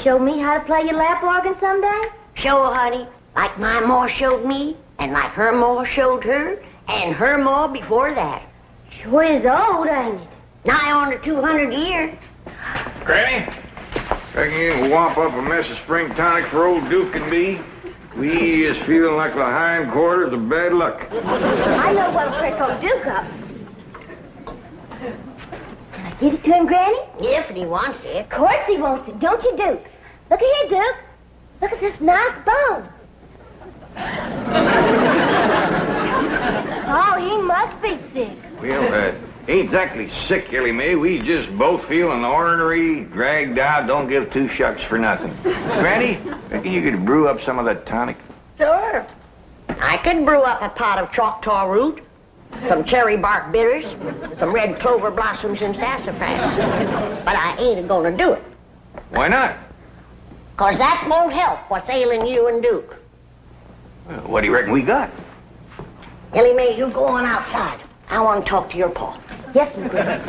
Show me how to play your lap organ someday? Sure, honey. Like my ma showed me, and like her ma showed her, and her ma before that. Sure is old, ain't it? Nigh on to 200 years. Granny, reckon you can whop up a mess of spring tonic for old Duke and me? We is feeling like the hindquarters of bad luck. I know what'll prick old Duke up. Can I give it to him, Granny? If he wants it. Of course he wants it, don't you, Duke? Look at here, Duke. Look at this nice bone. Oh, he must be sick. Well, ain't exactly sick, Ellie Mae. We just both feeling ornery, dragged out, don't give two shucks for nothing. Granny, reckon you could brew up some of that tonic? Sure. I could brew up a pot of Choctaw root, some cherry bark bitters, some red clover blossoms and sassafras. But I ain't gonna do it. Why not? 'Cause that won't help what's ailing you and Duke. Well, what do you reckon we got? Ellie Mae, you go on outside. I want to talk to your pa. Yes, my Granny.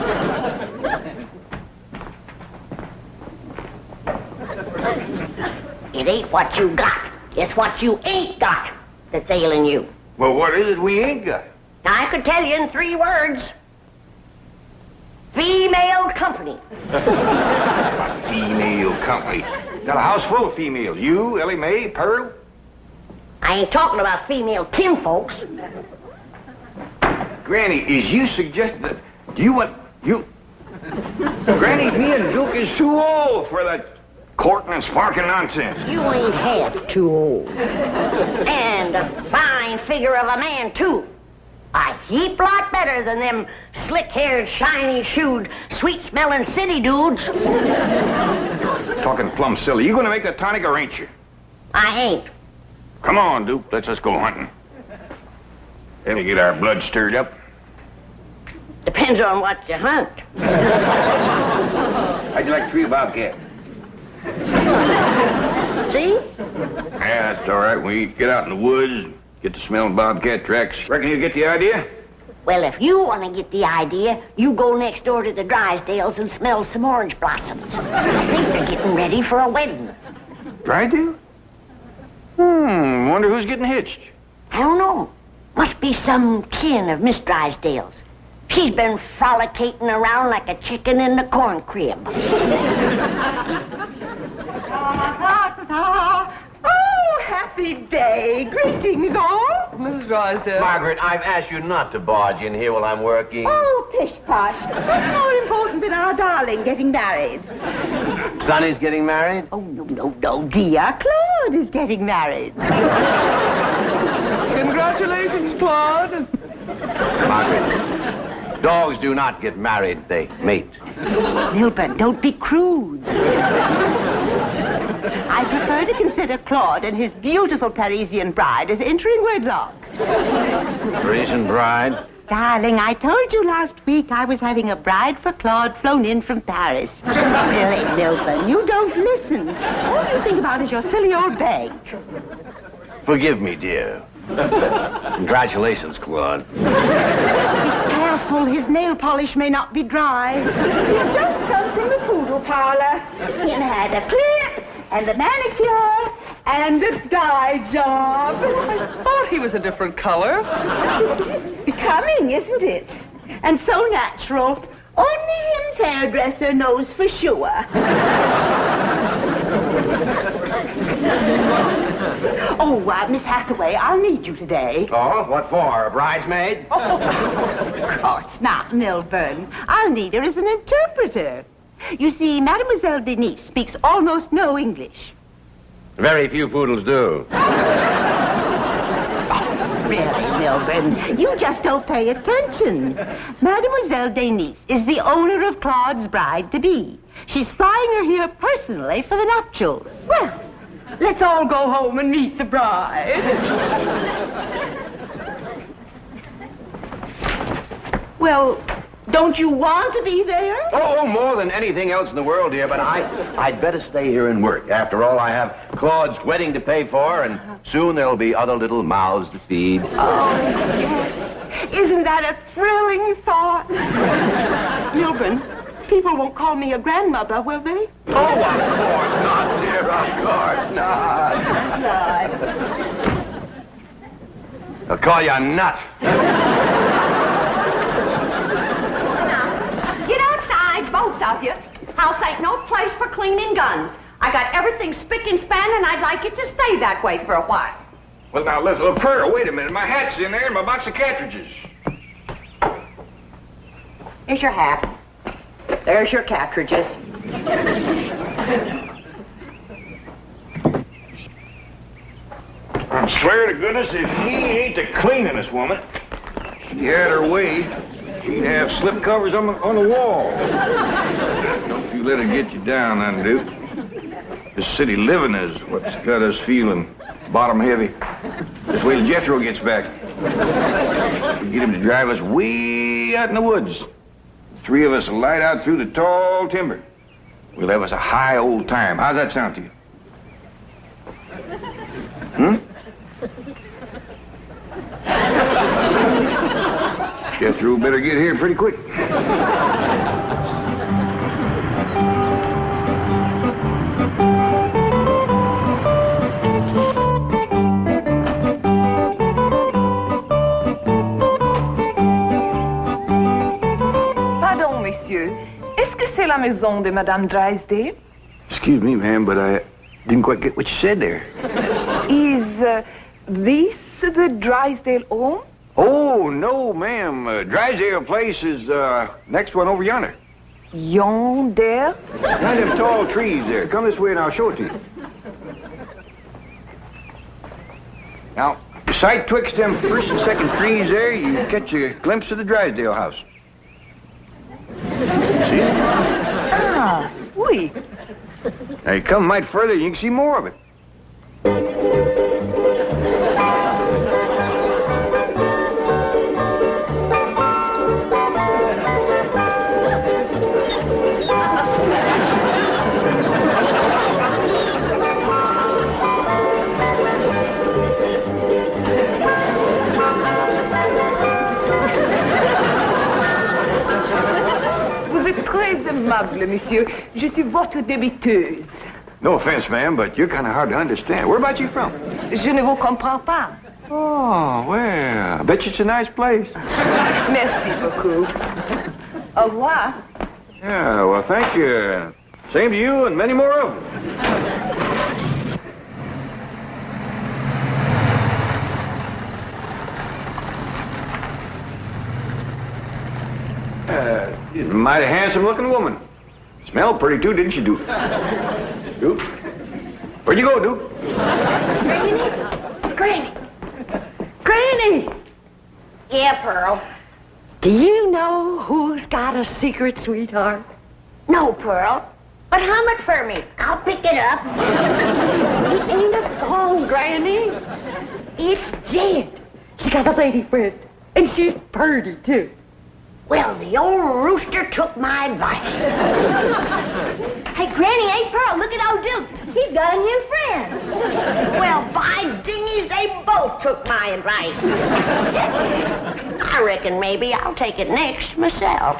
It ain't what you got. It's what you ain't got that's ailing you. Well, what is it we ain't got? Now, I could tell you in 3 words. Female company. Female company. Got a house full of females. You, Ellie Mae, Pearl. I ain't talking about female kinfolks. Granny, is you suggesting that you want... Granny, me and Duke is too old for that courting and sparking nonsense. You ain't half too old. And a fine figure of a man, too. A heap lot better than them slick-haired, shiny-shoed, sweet-smelling city dudes. Talking plumb silly. You gonna make the tonic or ain't you? I ain't. Come on, Duke. Let's just go hunting. That'll get our blood stirred up. Depends on what you hunt. How'd you like to treat a bobcat? See? Yeah, that's all right. We get out in the woods, get to smelling bobcat tracks. Reckon you get the idea? Well, if you want to get the idea, you go next door to the Drysdales and smell some orange blossoms. I think they're getting ready for a wedding. Drysdale? Wonder who's getting hitched. I don't know. Must be some kin of Miss Drysdale's. She's been frolicking around like a chicken in the corn crib. Oh, happy day. Greetings, all. Mrs. Drysdale. Margaret, I've asked you not to barge in here while I'm working. Oh, pish-posh. What's more important than our darling getting married? Sonny's getting married? Oh, no, dear. Claude is getting married. Congratulations, Claude. Margaret, dogs do not get married, they mate. Milburn, don't be crude. I prefer to consider Claude and his beautiful Parisian bride as entering wedlock. Parisian bride? Darling, I told you last week I was having a bride for Claude flown in from Paris. Really, Milburn, you don't listen. All you think about is your silly old bank. Forgive me, dear. Congratulations, Claude. Be careful, his nail polish may not be dry. He's just come from the poodle parlor. He had a clip and a manicure and a dye job. I thought he was a different color. It's becoming, isn't it? And so natural. Only him's hairdresser knows for sure. Oh, Miss Hathaway, I'll need you today. Oh, what for? A bridesmaid? Oh, of course not, Milburn. I'll need her as an interpreter. You see, Mademoiselle Denise speaks almost no English. Very few poodles do. Really, Melvin. You just don't pay attention. Mademoiselle Denise is the owner of Claude's bride-to-be. She's flying her here personally for the nuptials. Well, let's all go home and meet the bride. Well, don't you want to be there? Oh, more than anything else in the world, dear, but I'd better stay here and work. After all, I have Claude's wedding to pay for, and soon there'll be other little mouths to feed. Oh, yes. Isn't that a thrilling thought? Milburn, people won't call me a grandmother, will they? Oh, of course not, dear, of course not. I'll call you a nut. Get outside, both of you. House ain't no place for cleaning guns. I got everything spick and span, and I'd like it to stay that way for a while. Well, now, listen, Pearl, wait a minute. My hat's in there and my box of cartridges. Here's your hat. There's your cartridges. I swear to goodness, if she ain't the cleaningest woman, she had her way, she'd have slip covers on the wall. Don't you let her get you down, then, Duke. This city living is what's got us feeling bottom heavy. Just wait till Jethro gets back. We'll get him to drive us way out in the woods. The three of us will light out through the tall timber. We'll have us a high old time. How's that sound to you? Jethro better get here pretty quick. Pardon, monsieur. Est-ce que c'est la maison de Madame Drysdale? Excuse me, ma'am, but I didn't quite get what you said there. Is this the Drysdale home? Oh, no, ma'am. Drysdale place is next one over yonder. Yonder? Behind them tall trees there. Come this way and I'll show it to you. Now, sight twixt them first and second trees there, you catch a glimpse of the Drysdale house. See? Ah, oui. Now, you come a mite further, you can see more of it. Vous êtes très aimable, monsieur. Je suis votre débiteuse. No offense, ma'am, but you're kind of hard to understand. Where about you from? Je ne vous comprends pas. Oh, well, I bet you it's a nice place. Merci beaucoup. Au revoir. Yeah, well, thank you. Same to you and many more of them. She's a mighty handsome-looking woman. Smelled pretty, too, didn't she, Duke? Duke? Where'd you go, Duke? Granny! Granny! Yeah, Pearl. Do you know who's got a secret sweetheart? No, Pearl. But hum it for me. I'll pick it up. It ain't a song, Granny. It's Jed. She's got a lady friend, and she's purty, too. Well, the old rooster took my advice. Hey, Granny, hey, Pearl, look at old Duke. He's got a new friend. Well, by dingies, they both took my advice. I reckon maybe I'll take it next myself.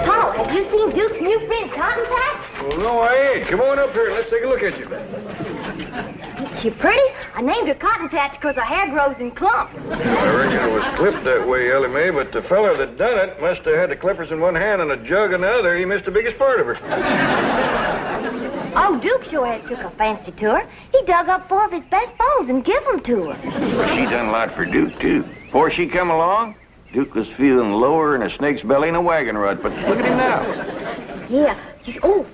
Paul, have you seen Duke's new friend, Cotton Patch? Well, no, I ain't. Come on up here and let's take a look at you. Is she pretty? I named her Cotton Patch because her hair grows in clumps. I reckon it was clipped that way, Ellie Mae, but the feller that done it must have had the clippers in one hand and a jug in the other. He missed the biggest part of her. Oh, Duke sure has took a fancy to her. He dug up 4 of his best bones and give them to her. She done a lot for Duke, too. Before she come along, Duke was feeling lower in a snake's belly in a wagon rut, but look at him now. Yeah, Oh,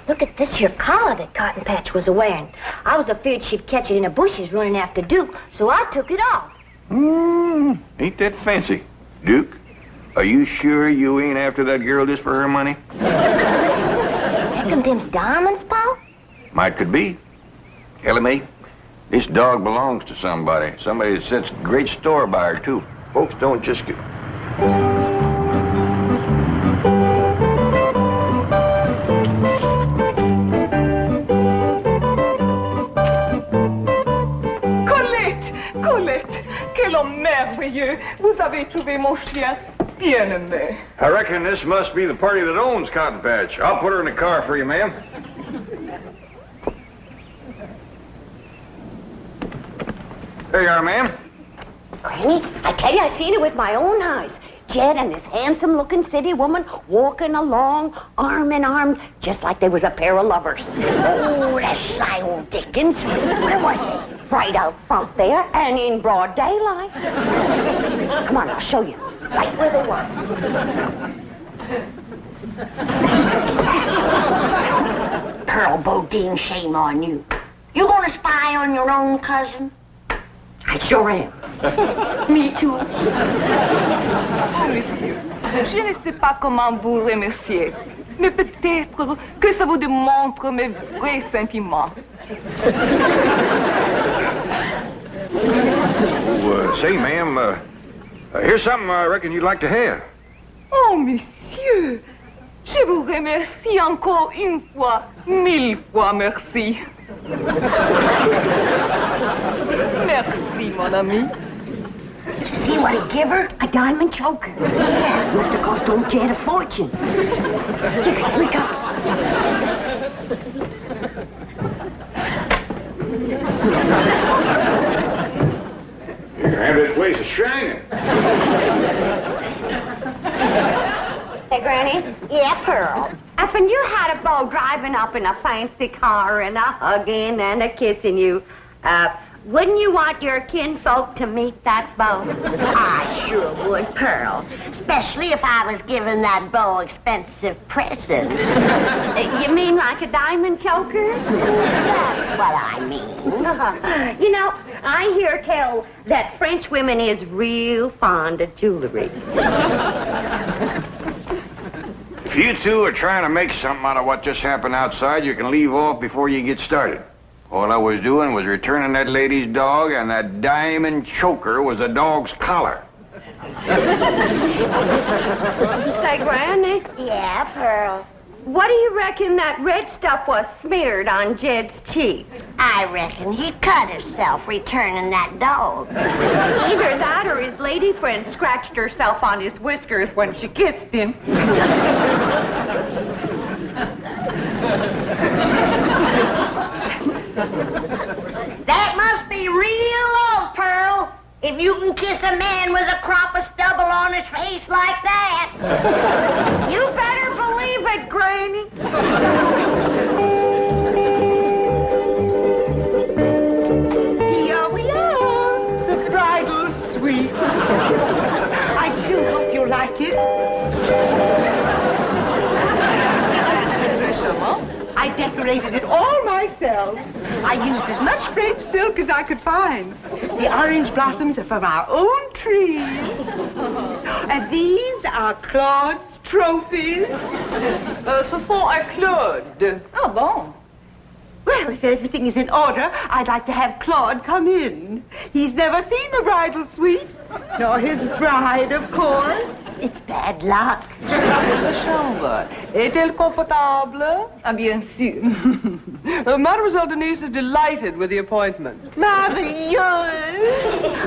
look at this here collar that Cotton Patch was a-wearing. I was afraid she'd catch it in the bushes running after Duke, so I took it off. Ain't that fancy. Duke, are you sure you ain't after that girl just for her money? Reckon them's diamonds, Pa? Might could be. Ellie Mae, this dog belongs to somebody. Somebody that sets great store by her, too. Folks don't just get... Colette, quel homme merveilleux. Vous avez trouvé mon chien bien-aimé. I reckon this must be the party that owns Cotton Patch. I'll put her in the car for you, ma'am. There you are, ma'am. Granny, I tell you, I seen it with my own eyes. Jed and this handsome-looking city woman walking along, arm in arm, just like they was a pair of lovers. Oh, that sly old Dickens. Where was he? Right out front there and in broad daylight. Come on, I'll show you. Right where they was. Pearl Bodine, shame on you. You gonna spy on your own cousin? I sure am. Me too. Oh, monsieur, je ne sais pas comment vous remercier, mais peut-être que ça vous démontre mes vrais sentiments. Say, ma'am, here's something I reckon you'd like to have. Oh, monsieur, je vous remercie encore une fois, 1000 fois merci. Merci, mon ami. Did you see what he give her? A diamond choker. Yeah, must have cost old Jed a fortune. Here we go. You're gonna have this place a-shining. Hey, Granny. Yeah, Pearl. If you had a beau driving up in a fancy car and a hugging and a kissing you, wouldn't you want your kinfolk to meet that beau? I sure would, Pearl. Especially if I was giving that beau expensive presents. You mean like a diamond choker? That's what I mean. You know, I hear tell that French women is real fond of jewelry. If you two are trying to make something out of what just happened outside, you can leave off before you get started. All I was doing was returning that lady's dog, and that diamond choker was the dog's collar. Say, Granny. Yeah, Pearl. What do you reckon that red stuff was smeared on Jed's cheek? I reckon he cut himself returning that dog. Either that or his lady friend scratched herself on his whiskers when she kissed him. That must be real love, Pearl. If you can kiss a man with a crop of stubble on his face like that. You better believe it, Granny. Here we are, the bridal suite. I do hope you like it. I decorated it all myself. I used as much French silk as I could find. The orange blossoms are from our own trees. And these are Claude's trophies. Ce sont à Claude. Ah bon? Well, if everything is in order, I'd like to have Claude come in. He's never seen the bridal suite, nor his bride, of course. It's bad luck. La chambre est-elle confortable? Ah, bien sûr. Mademoiselle Denise is delighted with the appointment. Marvelous!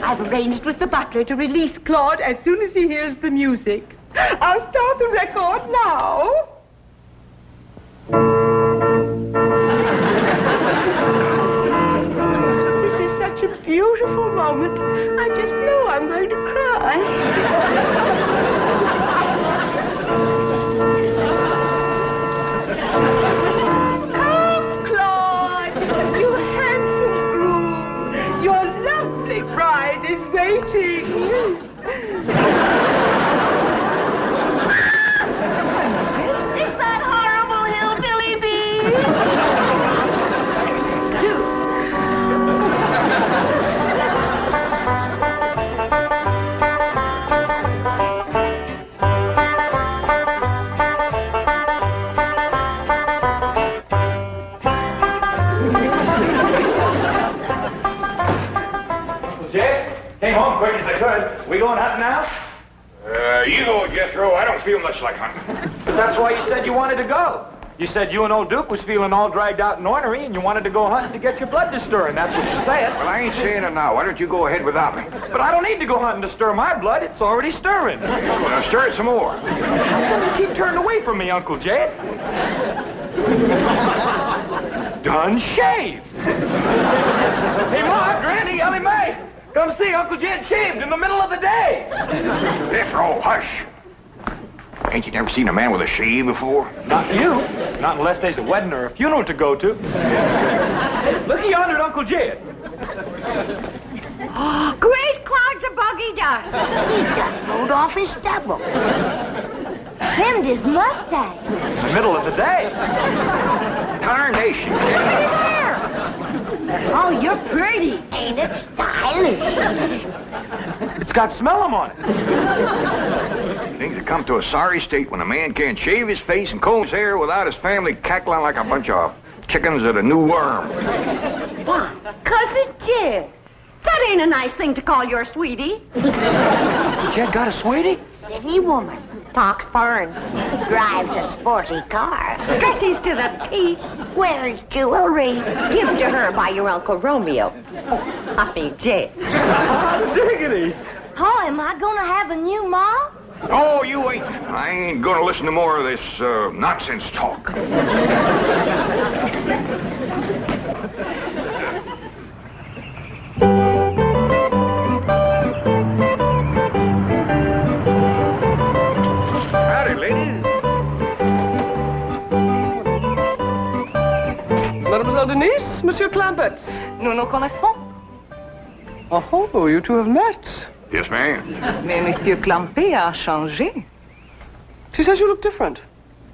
I've arranged with the butler to release Claude as soon as he hears the music. I'll start the record now. This is such a beautiful moment. I just know I'm going to cry. Come, Claude, you handsome groom. Your lovely bride is waiting. It's that horrible along quick as I could. We going hunting now? You go, Jethro. I don't feel much like hunting. But that's why you said you wanted to go. You said you and old Duke was feeling all dragged out and ornery, and you wanted to go hunting to get your blood to stirring. That's what you said. Well, I ain't saying it now. Why don't you go ahead without me? But I don't need to go hunting to stir my blood. It's already stirring. Now stir it some more. You keep turning away from me, Uncle Jed. Done shaved. Hey, Ma, Granny, Ellie Mae, come see Uncle Jed shaved in the middle of the day. Jethro, hush. Ain't you never seen a man with a shave before? Not you. Not unless there's a wedding or a funeral to go to. Look yonder at Uncle Jed. Great clouds of buggy dust. He done mowed off his stubble. Trimmed his mustache. In the middle of the day. Tarnation. Oh, you're pretty. Ain't it stylish? It's got smellum on it. Things have come to a sorry state when a man can't shave his face and comb his hair without his family cackling like a bunch of chickens at a new worm. Why, Cousin Jed, that ain't a nice thing to call your sweetie. Jed got a sweetie? City woman. Talks foreign. Drives a sporty car. Dresses to the teeth. Wears jewelry. Given to her by your Uncle Romeo. Puppy Jed. Diggity. Oh, am I gonna have a new mom? Oh, you ain't. I ain't gonna listen to more of this nonsense talk. Howdy, ladies. Mademoiselle Denise, Monsieur Clampett. Nous nous connaissons. Oh, you two have met. Yes, ma'am. Mais Monsieur Clampet a changé. She says you look different.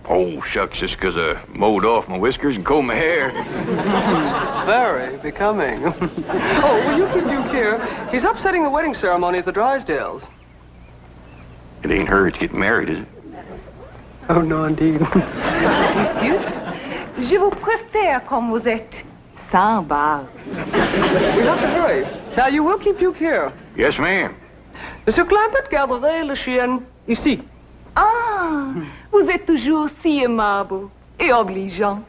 Oh, shucks, just 'cause I mowed off my whiskers and combed my hair. Very becoming. Oh, will you keep Duke here? He's upsetting the wedding ceremony at the Drysdales. It ain't her that's getting married, is it? Oh, no, indeed. Monsieur, je vous préfère comme vous êtes, sans barbe. We have to hurry. Now, you will keep Duke here. Yes, ma'am. Monsieur Clampett, garderez le chien ici. Ah, vous êtes toujours si aimable et obligeant.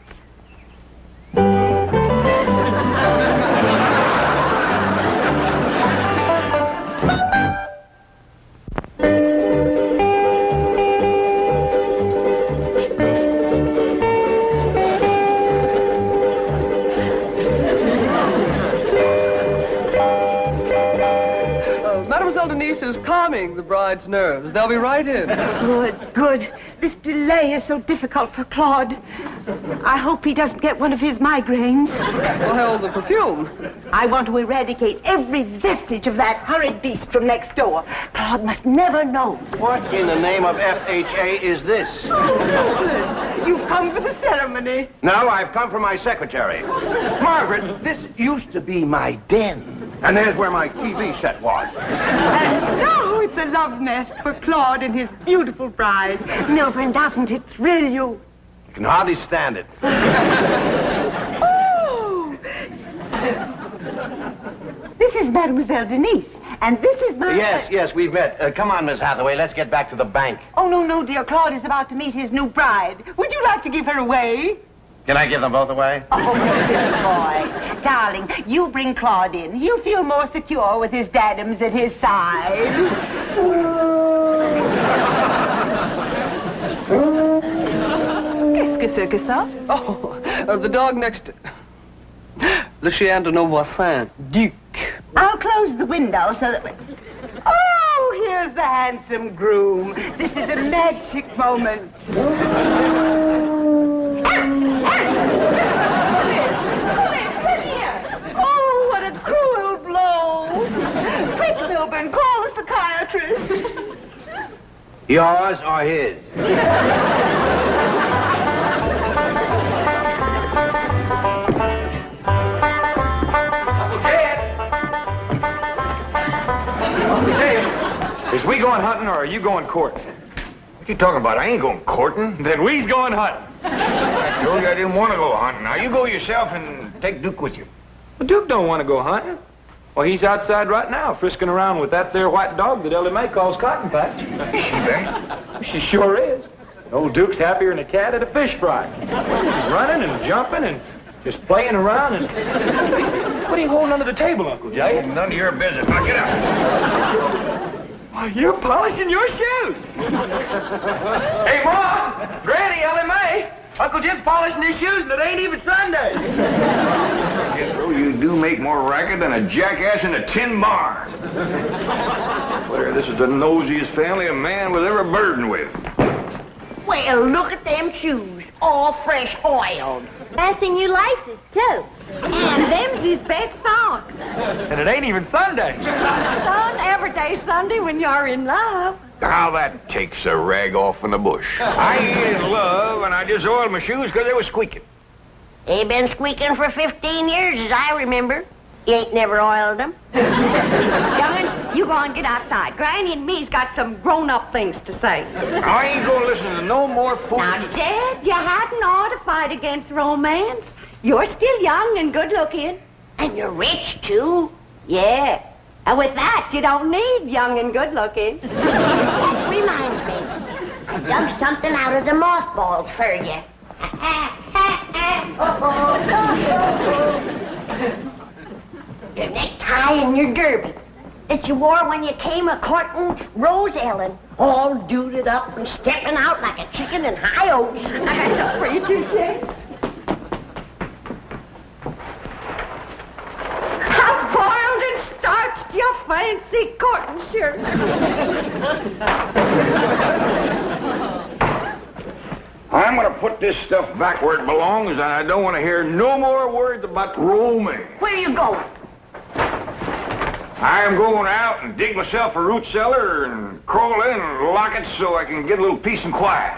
Mademoiselle Denise is calming the bride's nerves. They'll be right in. Good. This delay is so difficult for Claude. I hope he doesn't get one of his migraines. We'll hold the perfume. I want to eradicate every vestige of that horrid beast from next door. Claude must never know. What in the name of FHA is this? You've come for the ceremony. No, I've come for my secretary. Margaret, this used to be my den. And there's where my TV set was. And now it's a love nest for Claude and his beautiful bride. Milburn, doesn't it thrill you? You can hardly stand it. Oh! This is Mademoiselle Denise. And this is my... Yes, we've met. Come on, Miss Hathaway, let's get back to the bank. Oh, no, dear. Claude is about to meet his new bride. Would you like to give her away? Can I give them both away? Oh, good boy. Darling, you bring Claude in. He'll feel more secure with his daddums at his side. Qu'est-ce que c'est que ça? Oh, the dog next... Le chien de nos voisins, Duke. I'll close the window so that... Oh, here's the handsome groom. This is a magic moment. Oh, what a cruel blow. Quick, Milburn, call the psychiatrist. Yours or his? Is we going hunting or are you going courting? What you talking about? I ain't going courting. Then we's going hunting. I told you I didn't want to go hunting. Now, you go yourself and take Duke with you. Well, Duke don't want to go hunting. Well, he's outside right now, frisking around with that there white dog that Ellie Mae calls Cotton Patch. Is she back? She sure is. Old Duke's happier than a cat at a fish fry. She's running and jumping and just playing around and... What are you holding under the table, Uncle Jay? None of your business. Now get up. Why, you're polishing your shoes. Hey, Ma! Granny, Ellie Mae! Uncle Jed's polishing his shoes and it ain't even Sunday. Jethro, you do make more racket than a jackass in a tin barn. Claire, this is the nosiest family a man was ever burdened with. Well, look at them shoes, all fresh oiled. Fancy new laces, too. And them's his best socks. And it ain't even Sunday. Son, every day's Sunday when you're in love. Now that takes a rag off in the bush. I ain't in love, and I just oiled my shoes because they was squeaking. They been squeaking for 15 years, as I remember. You ain't never oiled them. Young'uns, you go and get outside. Granny and me's got some grown-up things to say. I ain't gonna listen to no more fools. Now, Jed, you hadn't ought to fight against romance. You're still young and good-looking. And you're rich, too. Yeah. And with that, you don't need young and good-looking. That reminds me. I dug something out of the mothballs for you. Your necktie and your derby that you wore when you came a-courting Rose Ellen, all duded up and stepping out like a chicken in high oats. I got something for you, too, Jed. How boiled and starched your fancy cotton shirt. I'm gonna put this stuff back where it belongs, and I don't want to hear no more words about romance. Where you going? I'm going out and dig myself a root cellar and crawl in and lock it so I can get a little peace and quiet.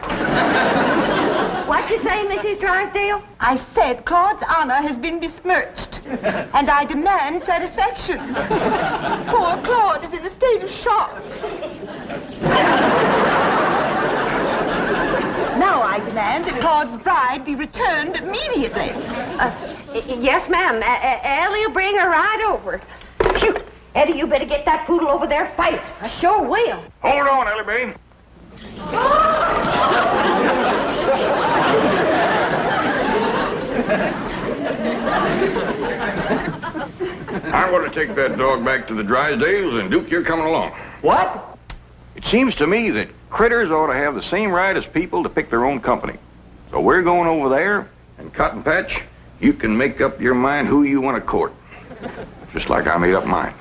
What you say, Mrs. Drysdale? I said Claude's honor has been besmirched, and I demand satisfaction. Poor Claude is in a state of shock. Now I demand that Claude's bride be returned immediately. Yes, ma'am. Ellie will bring her right over. Phew. Eddie, you better get that poodle over there fast. I sure will. Hold on, Ellie Mae. I'm going to take that dog back to the Drysdales, and Duke, you're coming along. What? It seems to me that critters ought to have the same right as people to pick their own company. So we're going over there, and Cotton Patch, you can make up your mind who you want to court. Just like I made up mine.